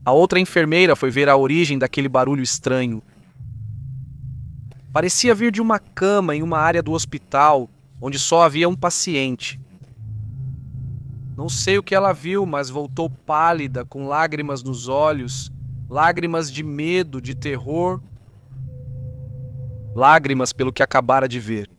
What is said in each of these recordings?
A outra enfermeira foi ver a origem daquele barulho estranho. Parecia vir de uma cama em uma área do hospital, onde só havia um paciente. Não sei o que ela viu, mas voltou pálida, com lágrimas nos olhos, lágrimas de medo, de terror, lágrimas pelo que acabara de ver.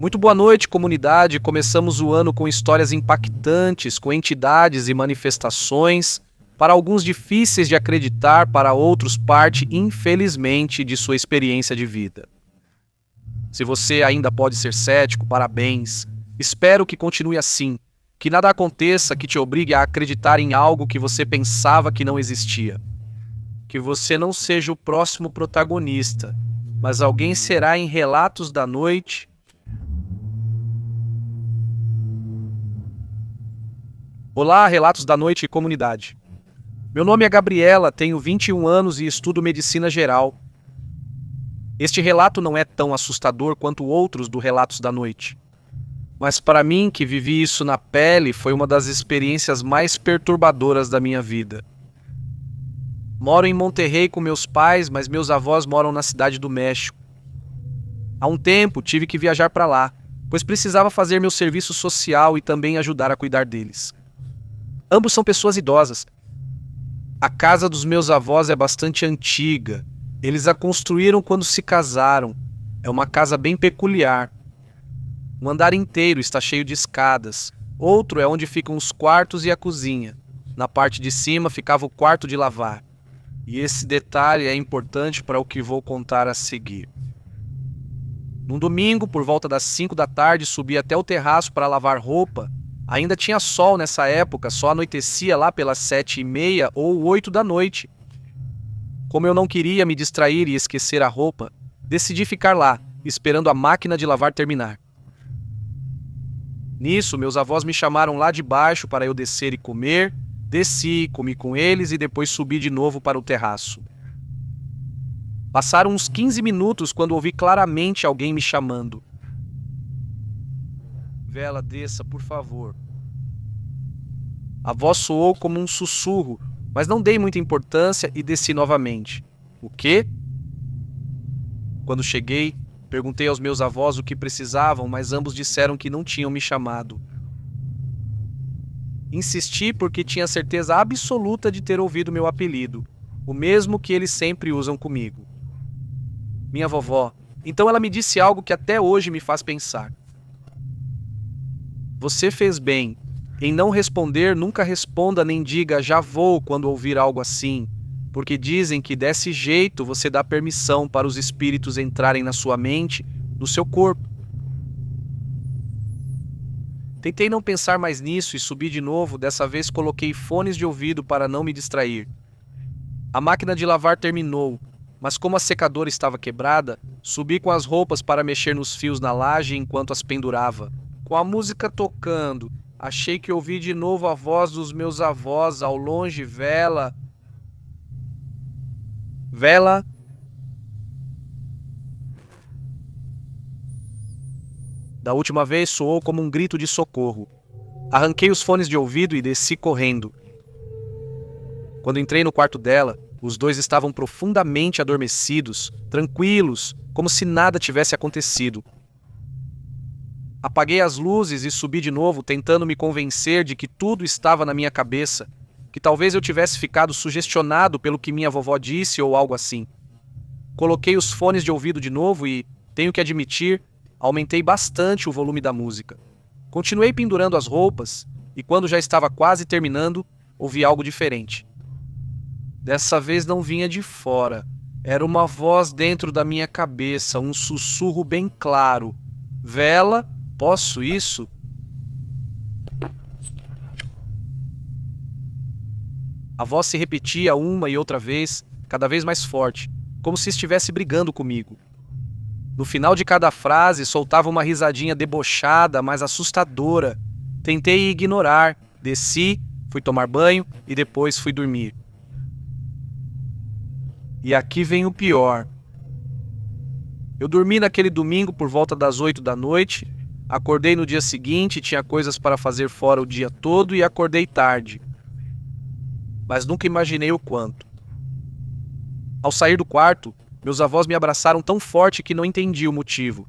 Muito boa noite, comunidade. Começamos o ano com histórias impactantes, com entidades e manifestações, para alguns difíceis de acreditar, para outros parte, infelizmente, de sua experiência de vida. Se você ainda pode ser cético, parabéns. Espero que continue assim, que nada aconteça que te obrigue a acreditar em algo que você pensava que não existia. Que você não seja o próximo protagonista, mas alguém será em Relatos da Noite. Olá, Relatos da Noite e comunidade. Meu nome é Gabriela, tenho 21 anos e estudo medicina geral. Este relato não é tão assustador quanto outros do Relatos da Noite. Mas para mim, que vivi isso na pele, foi uma das experiências mais perturbadoras da minha vida. Moro em Monterrey com meus pais, mas meus avós moram na cidade do México. Há um tempo tive que viajar para lá, pois precisava fazer meu serviço social e também ajudar a cuidar deles. Ambos são pessoas idosas. A casa dos meus avós é bastante antiga. Eles a construíram quando se casaram. É uma casa bem peculiar. Um andar inteiro está cheio de escadas. Outro é onde ficam os quartos e a cozinha. Na parte de cima ficava o quarto de lavar. E esse detalhe é importante para o que vou contar a seguir. Num domingo, por volta das 5 da tarde, subi até o terraço para lavar roupa. Ainda tinha sol nessa época, só anoitecia lá pelas 7h30 ou 8 da noite. Como eu não queria me distrair e esquecer a roupa, decidi ficar lá, esperando a máquina de lavar terminar. Nisso, meus avós me chamaram lá de baixo para eu descer e comer. Desci, comi com eles e depois subi de novo para o terraço. Passaram uns 15 minutos quando ouvi claramente alguém me chamando. Vela, desça, por favor. A voz soou como um sussurro, mas não dei muita importância e desci novamente. O quê? Quando cheguei, perguntei aos meus avós o que precisavam, mas ambos disseram que não tinham me chamado. Insisti porque tinha certeza absoluta de ter ouvido meu apelido, o mesmo que eles sempre usam comigo. Minha vovó. Então ela me disse algo que até hoje me faz pensar. Você fez bem. Em não responder, nunca responda nem diga já vou quando ouvir algo assim, porque dizem que desse jeito você dá permissão para os espíritos entrarem na sua mente, no seu corpo. Tentei não pensar mais nisso e subi de novo, dessa vez coloquei fones de ouvido para não me distrair. A máquina de lavar terminou, mas como a secadora estava quebrada, subi com as roupas para mexer nos fios na laje enquanto as pendurava. Com a música tocando, achei que ouvi de novo a voz dos meus avós ao longe. Vela. Vela. Da última vez soou como um grito de socorro. Arranquei os fones de ouvido e desci correndo. Quando entrei no quarto dela, os dois estavam profundamente adormecidos, tranquilos, como se nada tivesse acontecido. Apaguei as luzes e subi de novo, tentando me convencer de que tudo estava na minha cabeça, que talvez eu tivesse ficado sugestionado pelo que minha vovó disse ou algo assim. Coloquei os fones de ouvido de novo e, tenho que admitir, aumentei bastante o volume da música. Continuei pendurando as roupas e, quando já estava quase terminando, ouvi algo diferente. Dessa vez não vinha de fora. Era uma voz dentro da minha cabeça, um sussurro bem claro. Vela, posso isso? A voz se repetia uma e outra vez, cada vez mais forte, como se estivesse brigando comigo. No final de cada frase, soltava uma risadinha debochada, mas assustadora. Tentei ignorar, desci, fui tomar banho e depois fui dormir. E aqui vem o pior. Eu dormi naquele domingo por volta das 8 da noite, acordei no dia seguinte, tinha coisas para fazer fora o dia todo e acordei tarde. Mas nunca imaginei o quanto. Ao sair do quarto, meus avós me abraçaram tão forte que não entendi o motivo.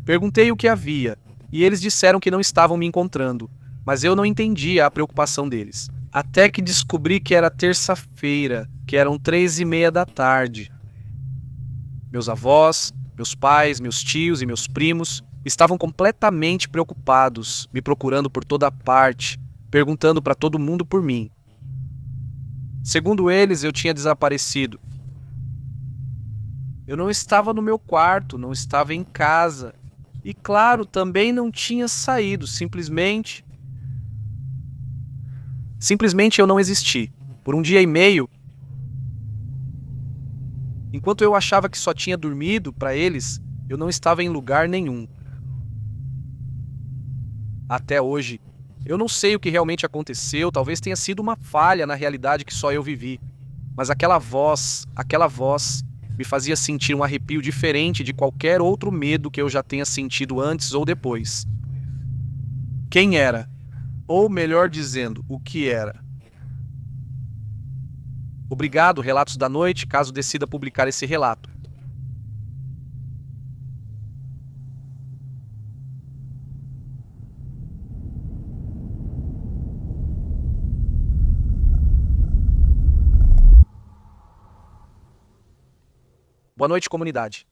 Perguntei o que havia, e eles disseram que não estavam me encontrando, mas eu não entendia a preocupação deles. Até que descobri que era terça-feira, que eram 3:30 da tarde. Meus avós, meus pais, meus tios e meus primos estavam completamente preocupados, me procurando por toda parte, perguntando para todo mundo por mim. Segundo eles, eu tinha desaparecido. Eu não estava no meu quarto, não estava em casa. E claro, também não tinha saído, simplesmente eu não existi. Por um dia e meio, enquanto eu achava que só tinha dormido, para eles, eu não estava em lugar nenhum. Até hoje, eu não sei o que realmente aconteceu, talvez tenha sido uma falha na realidade que só eu vivi. Mas aquela voz me fazia sentir um arrepio diferente de qualquer outro medo que eu já tenha sentido antes ou depois. Quem era? Ou melhor dizendo, o que era? Obrigado, Relatos da Noite, caso decida publicar esse relato. Boa noite, comunidade.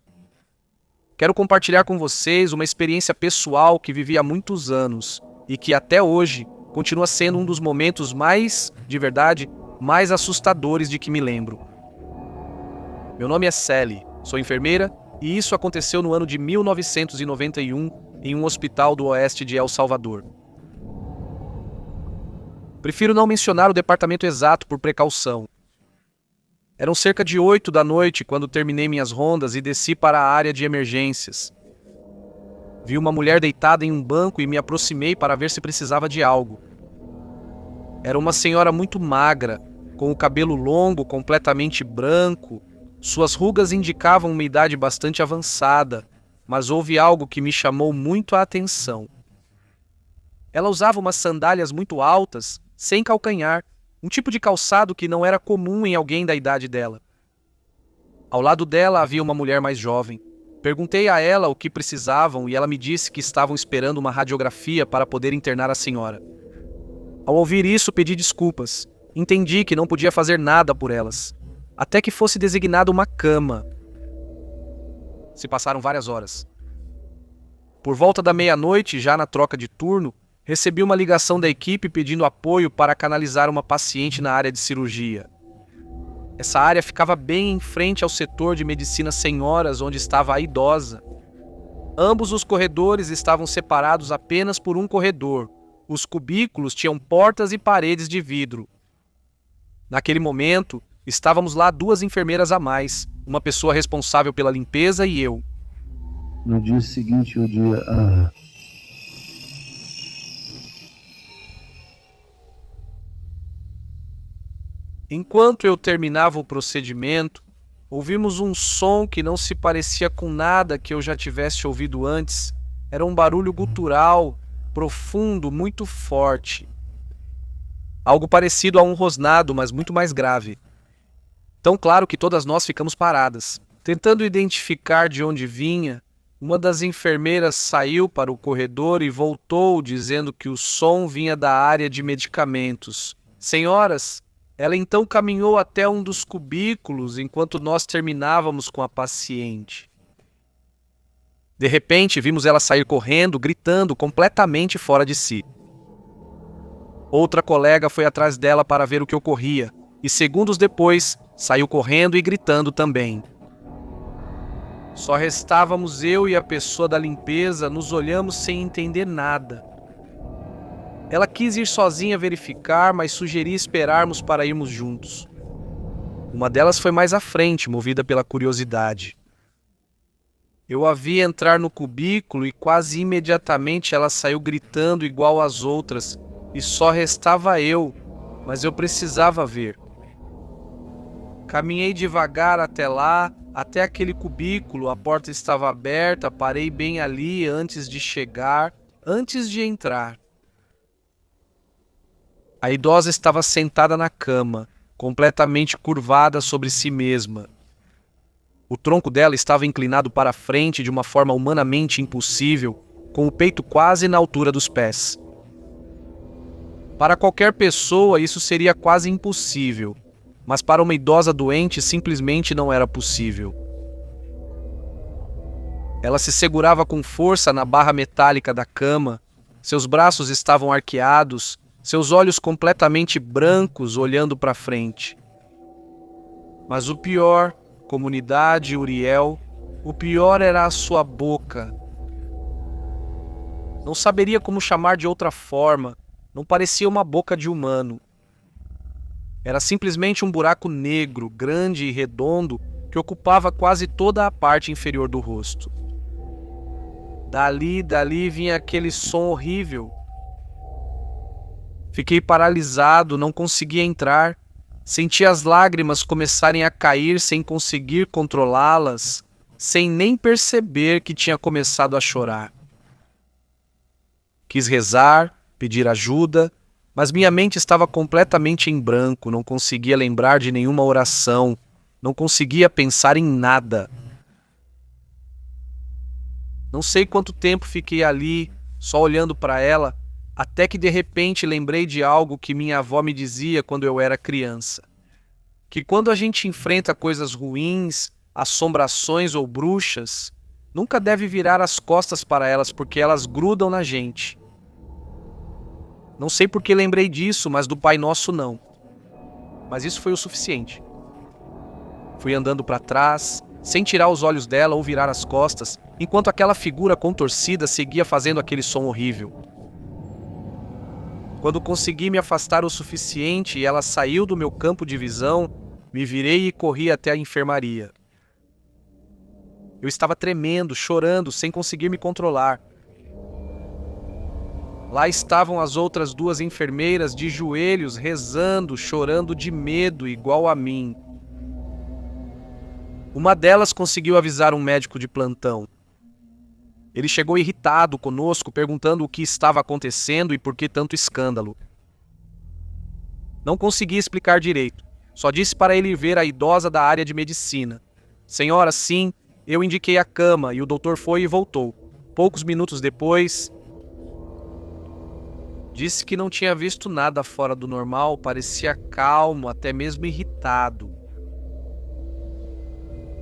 Quero compartilhar com vocês uma experiência pessoal que vivi há muitos anos e que até hoje continua sendo um dos momentos de verdade, mais assustadores de que me lembro. Meu nome é Sally, sou enfermeira e isso aconteceu no ano de 1991 em um hospital do oeste de El Salvador. Prefiro não mencionar o departamento exato por precaução. Eram cerca de 8 da noite quando terminei minhas rondas e desci para a área de emergências. Vi uma mulher deitada em um banco e me aproximei para ver se precisava de algo. Era uma senhora muito magra, com o cabelo longo, completamente branco. Suas rugas indicavam uma idade bastante avançada, mas houve algo que me chamou muito a atenção. Ela usava umas sandálias muito altas, sem calcanhar, um tipo de calçado que não era comum em alguém da idade dela. Ao lado dela havia uma mulher mais jovem. Perguntei a ela o que precisavam e ela me disse que estavam esperando uma radiografia para poder internar a senhora. Ao ouvir isso, pedi desculpas. Entendi que não podia fazer nada por elas, até que fosse designada uma cama. Se passaram várias horas. Por volta da meia-noite, já na troca de turno, recebi uma ligação da equipe pedindo apoio para canalizar uma paciente na área de cirurgia. Essa área ficava bem em frente ao setor de medicina senhoras, onde estava a idosa. Ambos os corredores estavam separados apenas por um corredor. Os cubículos tinham portas e paredes de vidro. Naquele momento, estávamos lá 2 enfermeiras a mais, uma pessoa responsável pela limpeza e eu. No dia seguinte, Enquanto eu terminava o procedimento, ouvimos um som que não se parecia com nada que eu já tivesse ouvido antes. Era um barulho gutural, profundo, muito forte. Algo parecido a um rosnado, mas muito mais grave. Tão claro que todas nós ficamos paradas. Tentando identificar de onde vinha, uma das enfermeiras saiu para o corredor e voltou dizendo que o som vinha da área de medicamentos. Senhoras, ela então caminhou até um dos cubículos enquanto nós terminávamos com a paciente. De repente, vimos ela sair correndo, gritando, completamente fora de si. Outra colega foi atrás dela para ver o que ocorria, e segundos depois, saiu correndo e gritando também. Só restávamos eu e a pessoa da limpeza, nos olhamos sem entender nada. Ela quis ir sozinha verificar, mas sugeri esperarmos para irmos juntos. Uma delas foi mais à frente, movida pela curiosidade. Eu a vi entrar no cubículo e quase imediatamente ela saiu gritando igual às outras, e só restava eu, mas eu precisava ver. Caminhei devagar até lá, até aquele cubículo, a porta estava aberta, parei bem ali antes de chegar, antes de entrar. A idosa estava sentada na cama, completamente curvada sobre si mesma. O tronco dela estava inclinado para a frente de uma forma humanamente impossível, com o peito quase na altura dos pés. Para qualquer pessoa, isso seria quase impossível, mas para uma idosa doente simplesmente não era possível. Ela se segurava com força na barra metálica da cama, seus braços estavam arqueados, seus olhos completamente brancos olhando para frente. Mas o pior, comunidade Uriel, o pior era a sua boca. Não saberia como chamar de outra forma, não parecia uma boca de humano. Era simplesmente um buraco negro, grande e redondo, que ocupava quase toda a parte inferior do rosto. Dali vinha aquele som horrível. Fiquei paralisado, não conseguia entrar. Senti as lágrimas começarem a cair sem conseguir controlá-las, sem nem perceber que tinha começado a chorar. Quis rezar, pedir ajuda, mas minha mente estava completamente em branco, não conseguia lembrar de nenhuma oração, não conseguia pensar em nada. Não sei quanto tempo fiquei ali, só olhando para ela, até que de repente lembrei de algo que minha avó me dizia quando eu era criança. Que quando a gente enfrenta coisas ruins, assombrações ou bruxas, nunca deve virar as costas para elas porque elas grudam na gente. Não sei por que lembrei disso, mas do Pai Nosso não. Mas isso foi o suficiente. Fui andando para trás, sem tirar os olhos dela ou virar as costas, enquanto aquela figura contorcida seguia fazendo aquele som horrível. Quando consegui me afastar o suficiente e ela saiu do meu campo de visão, me virei e corri até a enfermaria. Eu estava tremendo, chorando, sem conseguir me controlar. Lá estavam as outras duas enfermeiras de joelhos, rezando, chorando de medo, igual a mim. Uma delas conseguiu avisar um médico de plantão. Ele chegou irritado conosco, perguntando o que estava acontecendo e por que tanto escândalo. Não consegui explicar direito. Só disse para ele ir ver a idosa da área de medicina. Senhora, sim, eu indiquei a cama e o doutor foi e voltou. Poucos minutos depois, disse que não tinha visto nada fora do normal, parecia calmo, até mesmo irritado.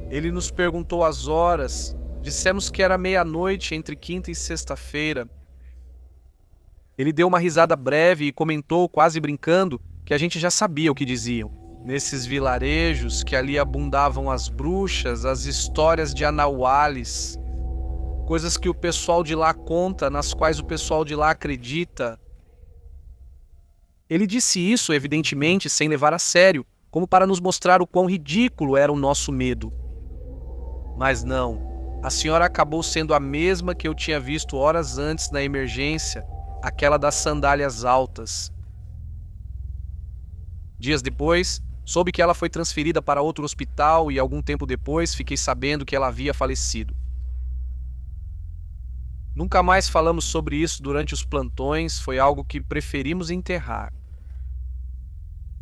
Ele nos perguntou as horas. Dissemos que era meia-noite entre quinta e sexta-feira. Ele deu uma risada breve e comentou, quase brincando, que a gente já sabia o que diziam. Nesses vilarejos que ali abundavam as bruxas, as histórias de Anauales, coisas que o pessoal de lá conta, nas quais o pessoal de lá acredita. Ele disse isso, evidentemente, sem levar a sério, como para nos mostrar o quão ridículo era o nosso medo. Mas não. A senhora acabou sendo a mesma que eu tinha visto horas antes na emergência, aquela das sandálias altas. Dias depois, soube que ela foi transferida para outro hospital e algum tempo depois fiquei sabendo que ela havia falecido. Nunca mais falamos sobre isso durante os plantões, foi algo que preferimos enterrar.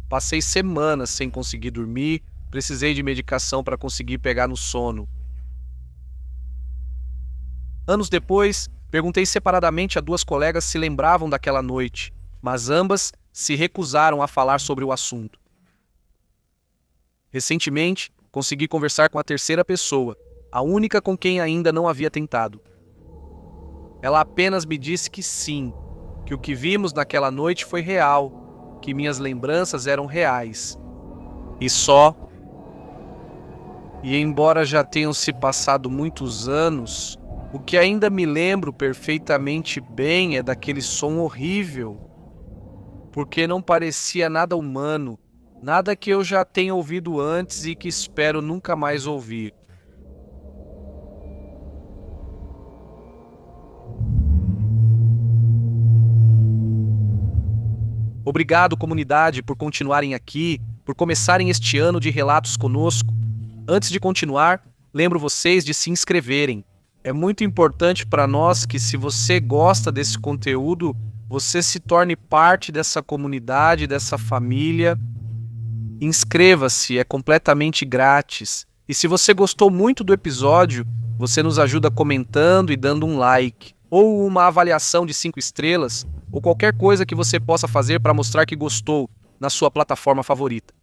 Passei semanas sem conseguir dormir, precisei de medicação para conseguir pegar no sono. Anos depois, perguntei separadamente a duas colegas se lembravam daquela noite, mas ambas se recusaram a falar sobre o assunto. Recentemente, consegui conversar com a terceira pessoa, a única com quem ainda não havia tentado. Ela apenas me disse que sim, que o que vimos naquela noite foi real, que minhas lembranças eram reais. E só. E embora já tenham se passado muitos anos, o que ainda me lembro perfeitamente bem é daquele som horrível, porque não parecia nada humano, nada que eu já tenha ouvido antes e que espero nunca mais ouvir. Obrigado, comunidade, por continuarem aqui, por começarem este ano de relatos conosco. Antes de continuar, lembro vocês de se inscreverem. É muito importante para nós que, se você gosta desse conteúdo, você se torne parte dessa comunidade, dessa família. Inscreva-se, é completamente grátis. E se você gostou muito do episódio, você nos ajuda comentando e dando um like, ou uma avaliação de 5 estrelas, ou qualquer coisa que você possa fazer para mostrar que gostou na sua plataforma favorita.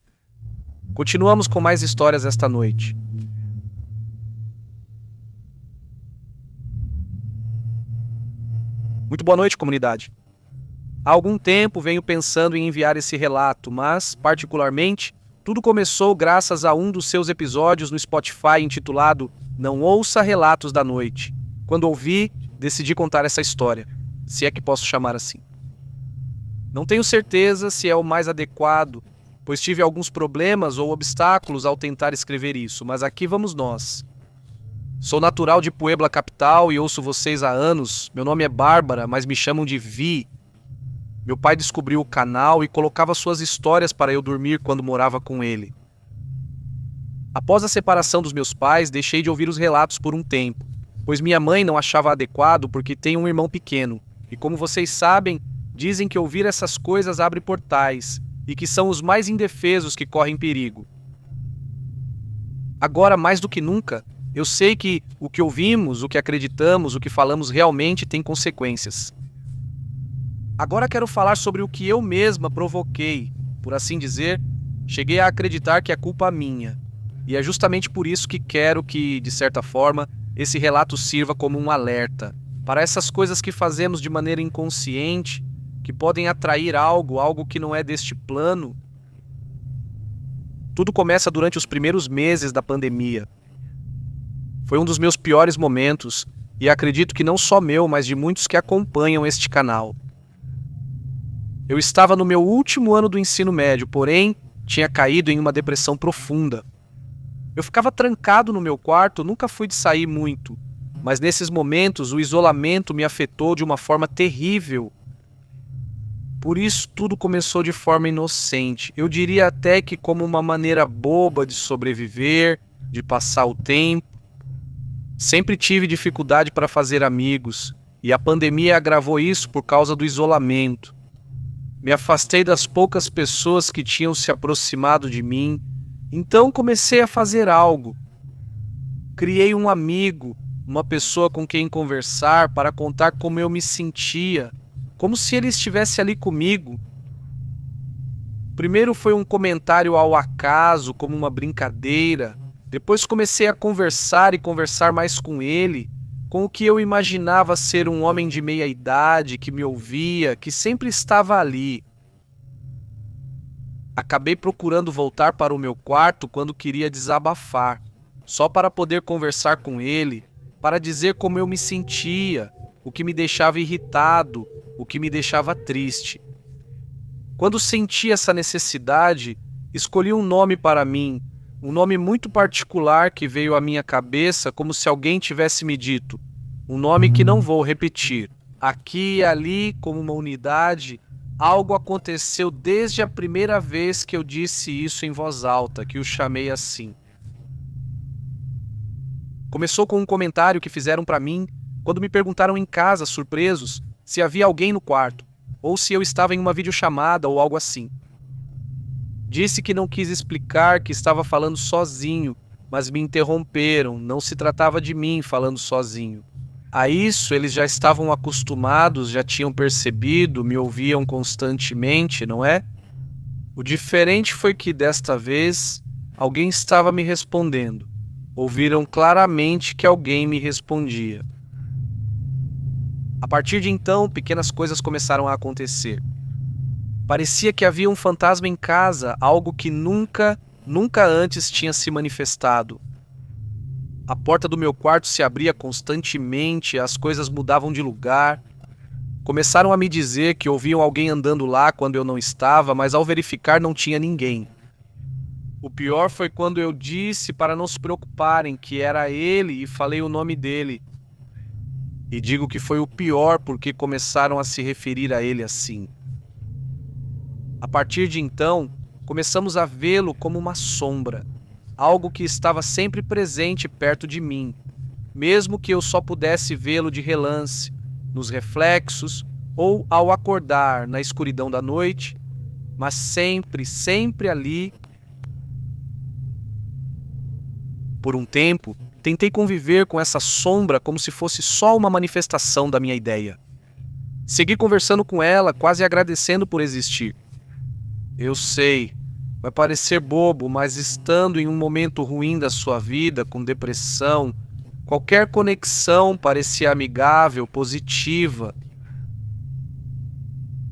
Continuamos com mais histórias esta noite. Muito boa noite, comunidade. Há algum tempo venho pensando em enviar esse relato, mas, particularmente, tudo começou graças a um dos seus episódios no Spotify intitulado Não Ouça Relatos da Noite. Quando ouvi, decidi contar essa história, se é que posso chamar assim. Não tenho certeza se é o mais adequado, pois tive alguns problemas ou obstáculos ao tentar escrever isso, mas aqui vamos nós. Sou natural de Puebla, capital, e ouço vocês há anos. Meu nome é Bárbara, mas me chamam de Vi. Meu pai descobriu o canal e colocava suas histórias para eu dormir quando morava com ele. Após a separação dos meus pais, deixei de ouvir os relatos por um tempo, pois minha mãe não achava adequado porque tem um irmão pequeno. E como vocês sabem, dizem que ouvir essas coisas abre portais e que são os mais indefesos que correm perigo. Agora, mais do que nunca, eu sei que o que ouvimos, o que acreditamos, o que falamos realmente tem consequências. Agora quero falar sobre o que eu mesma provoquei. Por assim dizer, cheguei a acreditar que é culpa minha. E é justamente por isso que quero que, de certa forma, esse relato sirva como um alerta para essas coisas que fazemos de maneira inconsciente, que podem atrair algo que não é deste plano. Tudo começa durante os primeiros meses da pandemia. Foi um dos meus piores momentos, e acredito que não só meu, mas de muitos que acompanham este canal. Eu estava no meu último ano do ensino médio, porém, tinha caído em uma depressão profunda. Eu ficava trancado no meu quarto, nunca fui de sair muito, mas nesses momentos o isolamento me afetou de uma forma terrível. Por isso tudo começou de forma inocente. Eu diria até que como uma maneira boba de sobreviver, de passar o tempo. Sempre tive dificuldade para fazer amigos, e a pandemia agravou isso por causa do isolamento. Me afastei das poucas pessoas que tinham se aproximado de mim, então comecei a fazer algo. Criei um amigo, uma pessoa com quem conversar para contar como eu me sentia, como se ele estivesse ali comigo. Primeiro foi um comentário ao acaso, como uma brincadeira. Depois comecei a conversar e conversar mais com ele, com o que eu imaginava ser um homem de meia idade, que me ouvia, que sempre estava ali. Acabei procurando voltar para o meu quarto quando queria desabafar, só para poder conversar com ele, para dizer como eu me sentia, o que me deixava irritado, o que me deixava triste. Quando senti essa necessidade, escolhi um nome para mim, um nome muito particular que veio à minha cabeça como se alguém tivesse me dito, um nome que não vou repetir. Aqui e ali, como uma unidade, algo aconteceu desde a primeira vez que eu disse isso em voz alta, que o chamei assim. Começou com um comentário que fizeram para mim quando me perguntaram em casa, surpresos, se havia alguém no quarto, ou se eu estava em uma videochamada ou algo assim. Disse que não quis explicar que estava falando sozinho, mas me interromperam, não se tratava de mim falando sozinho. A isso eles já estavam acostumados, já tinham percebido, me ouviam constantemente, não é? O diferente foi que desta vez alguém estava me respondendo. Ouviram claramente que alguém me respondia. A partir de então, pequenas coisas começaram a acontecer. Parecia que havia um fantasma em casa, algo que nunca antes tinha se manifestado. A porta do meu quarto se abria constantemente, as coisas mudavam de lugar. Começaram a me dizer que ouviam alguém andando lá quando eu não estava, mas ao verificar não tinha ninguém. O pior foi quando eu disse para não se preocuparem que era ele e falei o nome dele. E digo que foi o pior porque começaram a se referir a ele assim. A partir de então, começamos a vê-lo como uma sombra, algo que estava sempre presente perto de mim, mesmo que eu só pudesse vê-lo de relance, nos reflexos ou ao acordar na escuridão da noite, mas sempre, sempre ali. Por um tempo, tentei conviver com essa sombra como se fosse só uma manifestação da minha ideia. Segui conversando com ela, quase agradecendo por existir. Eu sei, vai parecer bobo, mas estando em um momento ruim da sua vida, com depressão, qualquer conexão parecia amigável, positiva.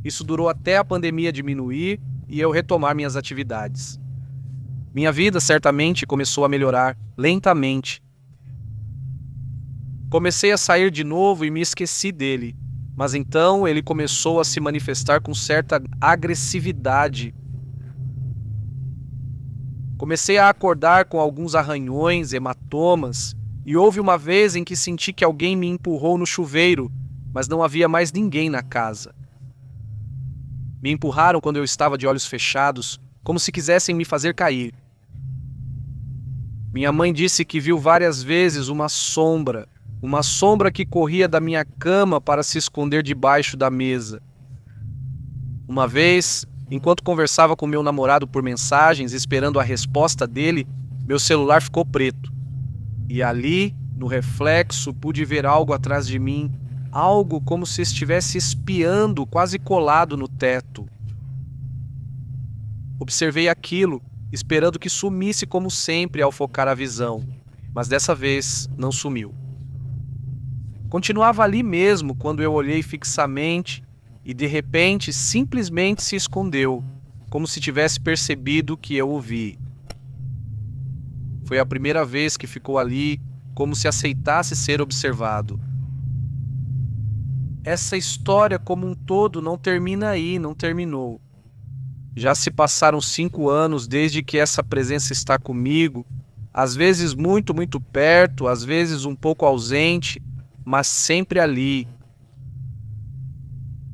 Isso durou até a pandemia diminuir e eu retomar minhas atividades. Minha vida certamente começou a melhorar, lentamente. Comecei a sair de novo e me esqueci dele, mas então ele começou a se manifestar com certa agressividade. Comecei a acordar com alguns arranhões, hematomas, e houve uma vez em que senti que alguém me empurrou no chuveiro, mas não havia mais ninguém na casa. Me empurraram quando eu estava de olhos fechados, como se quisessem me fazer cair. Minha mãe disse que viu várias vezes uma sombra que corria da minha cama para se esconder debaixo da mesa. Uma vez, enquanto conversava com meu namorado por mensagens, esperando a resposta dele, meu celular ficou preto. E ali, no reflexo, pude ver algo atrás de mim, algo como se estivesse espiando, quase colado no teto. Observei aquilo, esperando que sumisse como sempre ao focar a visão, mas dessa vez não sumiu. Continuava ali mesmo quando eu olhei fixamente e de repente simplesmente se escondeu, como se tivesse percebido que eu o vi. Foi a primeira vez que ficou ali, como se aceitasse ser observado. Essa história como um todo não termina aí, não terminou. Já se passaram 5 anos desde que essa presença está comigo, às vezes muito, muito perto, às vezes um pouco ausente, mas sempre ali.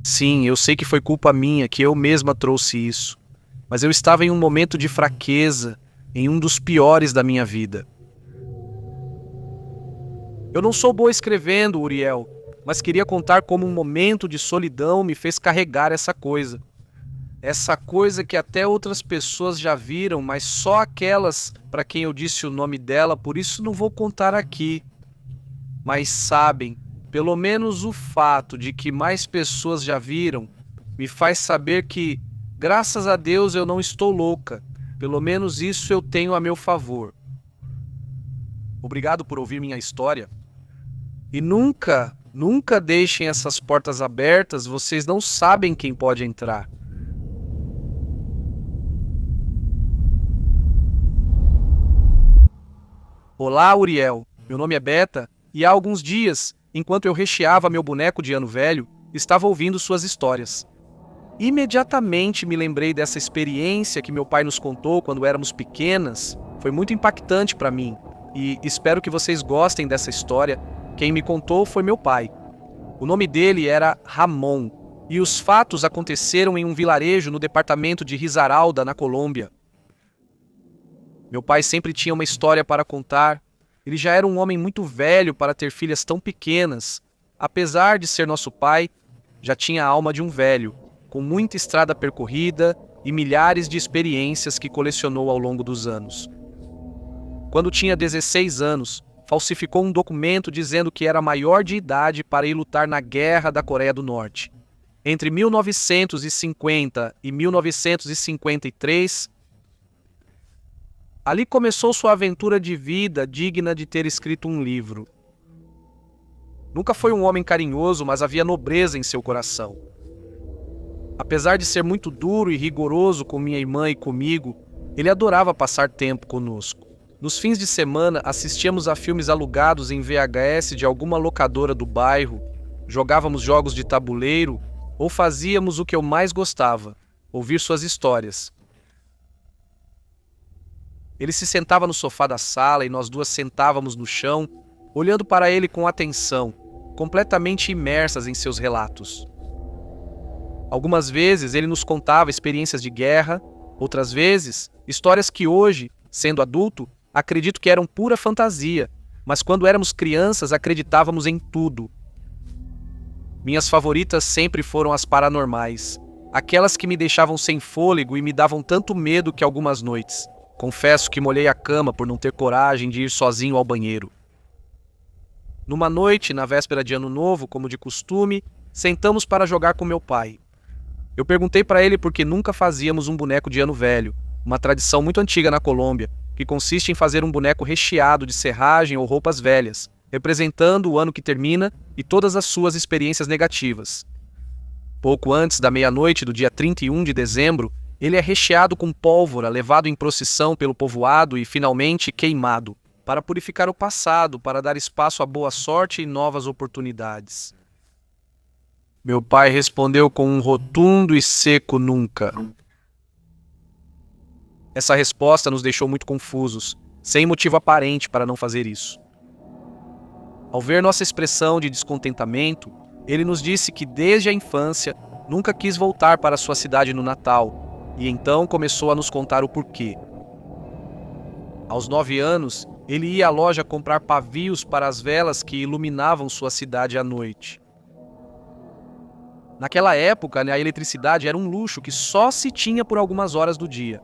Sim, eu sei que foi culpa minha, que eu mesma trouxe isso, mas eu estava em um momento de fraqueza, em um dos piores da minha vida. Eu não sou boa escrevendo, Uriel, mas queria contar como um momento de solidão me fez carregar essa coisa. Essa coisa que até outras pessoas já viram, mas só aquelas para quem eu disse o nome dela, por isso não vou contar aqui. Mas sabem, pelo menos o fato de que mais pessoas já viram, me faz saber que, graças a Deus, eu não estou louca. Pelo menos isso eu tenho a meu favor. Obrigado por ouvir minha história. E nunca, nunca deixem essas portas abertas, vocês não sabem quem pode entrar. Olá, Uriel. Meu nome é Beta e há alguns dias, enquanto eu recheava meu boneco de ano velho, estava ouvindo suas histórias. Imediatamente me lembrei dessa experiência que meu pai nos contou quando éramos pequenas. Foi muito impactante para mim e espero que vocês gostem dessa história. Quem me contou foi meu pai. O nome dele era Ramon e os fatos aconteceram em um vilarejo no departamento de Risaralda, na Colômbia. Meu pai sempre tinha uma história para contar. Ele já era um homem muito velho para ter filhas tão pequenas. Apesar de ser nosso pai, já tinha a alma de um velho, com muita estrada percorrida e milhares de experiências que colecionou ao longo dos anos. Quando tinha 16 anos, falsificou um documento dizendo que era maior de idade para ir lutar na Guerra da Coreia do Norte. Entre 1950 e 1953, ali começou sua aventura de vida digna de ter escrito um livro. Nunca foi um homem carinhoso, mas havia nobreza em seu coração. Apesar de ser muito duro e rigoroso com minha irmã e comigo, ele adorava passar tempo conosco. Nos fins de semana, assistíamos a filmes alugados em VHS de alguma locadora do bairro, jogávamos jogos de tabuleiro ou fazíamos o que eu mais gostava, ouvir suas histórias. Ele se sentava no sofá da sala e nós duas sentávamos no chão, olhando para ele com atenção, completamente imersas em seus relatos. Algumas vezes ele nos contava experiências de guerra, outras vezes histórias que hoje, sendo adulto, acredito que eram pura fantasia, mas quando éramos crianças acreditávamos em tudo. Minhas favoritas sempre foram as paranormais, aquelas que me deixavam sem fôlego e me davam tanto medo que algumas noites. Confesso que molhei a cama por não ter coragem de ir sozinho ao banheiro. Numa noite, na véspera de Ano Novo, como de costume, sentamos para jogar com meu pai. Eu perguntei para ele por que nunca fazíamos um boneco de Ano Velho, uma tradição muito antiga na Colômbia, que consiste em fazer um boneco recheado de serragem ou roupas velhas, representando o ano que termina e todas as suas experiências negativas. Pouco antes da meia-noite do dia 31 de dezembro, ele é recheado com pólvora, levado em procissão pelo povoado e finalmente queimado, para purificar o passado, para dar espaço à boa sorte e novas oportunidades. Meu pai respondeu com um rotundo e seco nunca. Essa resposta nos deixou muito confusos, sem motivo aparente para não fazer isso. Ao ver nossa expressão de descontentamento, ele nos disse que desde a infância nunca quis voltar para sua cidade no Natal, e então começou a nos contar o porquê. Aos 9 anos, ele ia à loja comprar pavios para as velas que iluminavam sua cidade à noite. Naquela época, a eletricidade era um luxo que só se tinha por algumas horas do dia.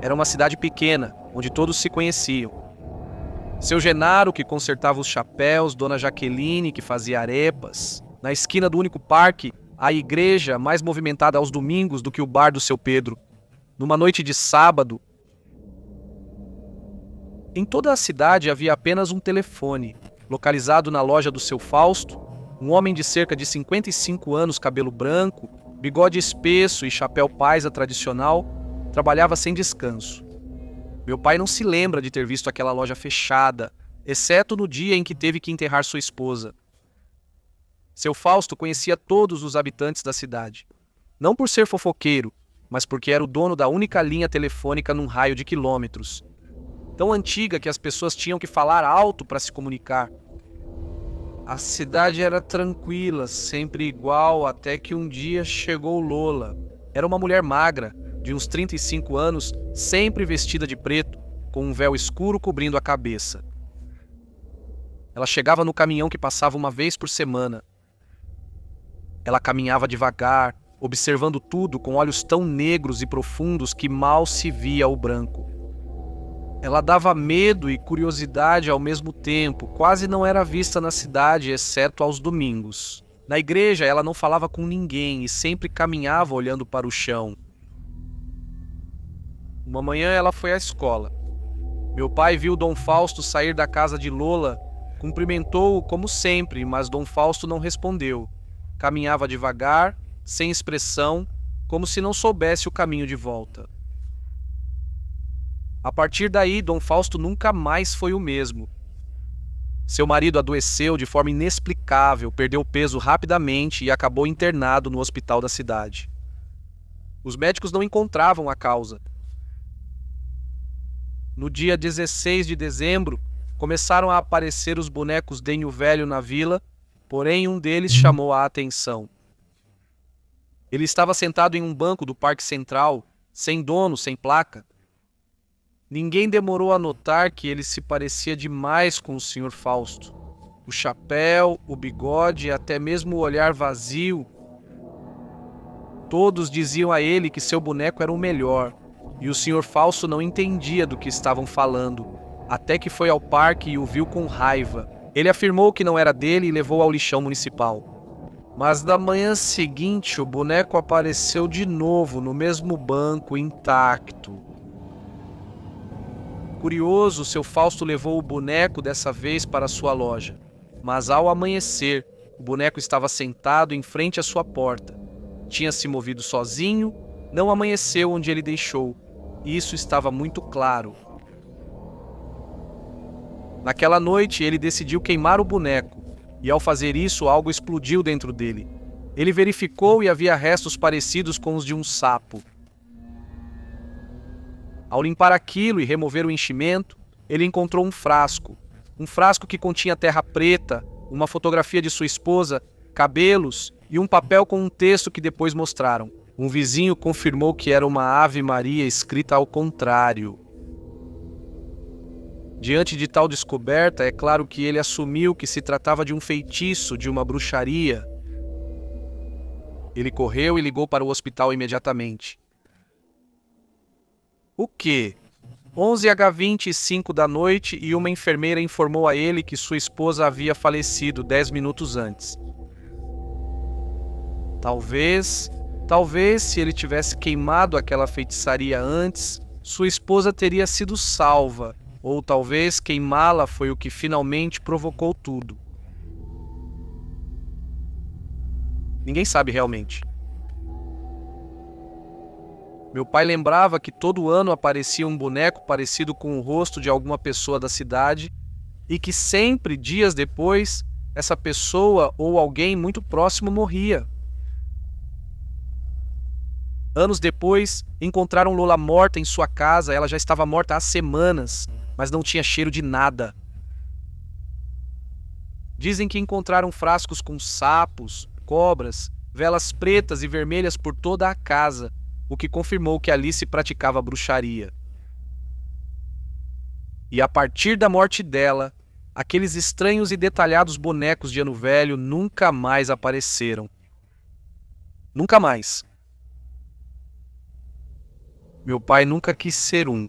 Era uma cidade pequena, onde todos se conheciam. Seu Genaro, que consertava os chapéus, Dona Jaqueline, que fazia arepas. Na esquina do único parque, a igreja mais movimentada aos domingos do que o bar do seu Pedro. Numa noite de sábado, em toda a cidade havia apenas um telefone, localizado na loja do seu Fausto, um homem de cerca de 55 anos, cabelo branco, bigode espesso e chapéu paisa tradicional, trabalhava sem descanso. Meu pai não se lembra de ter visto aquela loja fechada, exceto no dia em que teve que enterrar sua esposa. Seu Fausto conhecia todos os habitantes da cidade, não por ser fofoqueiro, mas porque era o dono da única linha telefônica num raio de quilômetros, tão antiga que as pessoas tinham que falar alto para se comunicar. A cidade era tranquila, sempre igual, até que um dia chegou Lola. Era uma mulher magra, de uns 35 anos, sempre vestida de preto, com um véu escuro cobrindo a cabeça. Ela chegava no caminhão que passava uma vez por semana. Ela caminhava devagar, observando tudo com olhos tão negros e profundos que mal se via o branco. Ela dava medo e curiosidade ao mesmo tempo, quase não era vista na cidade, exceto aos domingos. Na igreja, ela não falava com ninguém e sempre caminhava olhando para o chão. Uma manhã ela foi à escola. Meu pai viu Dom Fausto sair da casa de Lola, cumprimentou-o como sempre, mas Dom Fausto não respondeu. Caminhava devagar, sem expressão, como se não soubesse o caminho de volta. A partir daí, Dom Fausto nunca mais foi o mesmo. Seu marido adoeceu de forma inexplicável, perdeu peso rapidamente e acabou internado no hospital da cidade. Os médicos não encontravam a causa. No dia 16 de dezembro, começaram a aparecer os bonecos Denho Velho na vila, porém um deles chamou a atenção. Ele estava sentado em um banco do Parque Central, sem dono, sem placa. Ninguém demorou a notar que ele se parecia demais com o Sr. Fausto. O chapéu, o bigode e até mesmo o olhar vazio. Todos diziam a ele que seu boneco era o melhor, e o Sr. Fausto não entendia do que estavam falando, até que foi ao parque e o viu com raiva. Ele afirmou que não era dele e levou ao lixão municipal. Mas na manhã seguinte, o boneco apareceu de novo no mesmo banco, intacto. Curioso, seu Fausto levou o boneco dessa vez para sua loja. Mas ao amanhecer, o boneco estava sentado em frente à sua porta. Tinha se movido sozinho, não amanheceu onde ele deixou. Isso estava muito claro. Naquela noite, ele decidiu queimar o boneco, e ao fazer isso, algo explodiu dentro dele. Ele verificou e havia restos parecidos com os de um sapo. Ao limpar aquilo e remover o enchimento, ele encontrou um frasco que continha terra preta, uma fotografia de sua esposa cabelos e um papel com um texto que depois mostraram. Um vizinho confirmou que era uma Ave Maria escrita ao contrário. Diante de tal descoberta, é claro que ele assumiu que se tratava de um feitiço, de uma bruxaria. Ele correu e ligou para o hospital imediatamente. O quê? 11h25 da noite e uma enfermeira informou a ele que sua esposa havia falecido 10 minutos antes. Talvez, se ele tivesse queimado aquela feitiçaria antes, sua esposa teria sido salva, ou talvez queimá-la foi o que finalmente provocou tudo. Ninguém sabe realmente. Meu pai lembrava que todo ano aparecia um boneco parecido com o rosto de alguma pessoa da cidade e que sempre, dias depois, essa pessoa ou alguém muito próximo morria. Anos depois, encontraram Lola morta em sua casa. Ela já estava morta há semanas, mas não tinha cheiro de nada. Dizem que encontraram frascos com sapos, cobras, velas pretas e vermelhas por toda a casa, o que confirmou que ali se praticava bruxaria. E a partir da morte dela, aqueles estranhos e detalhados bonecos de Ano Velho nunca mais apareceram. Nunca mais. Meu pai nunca quis ser um.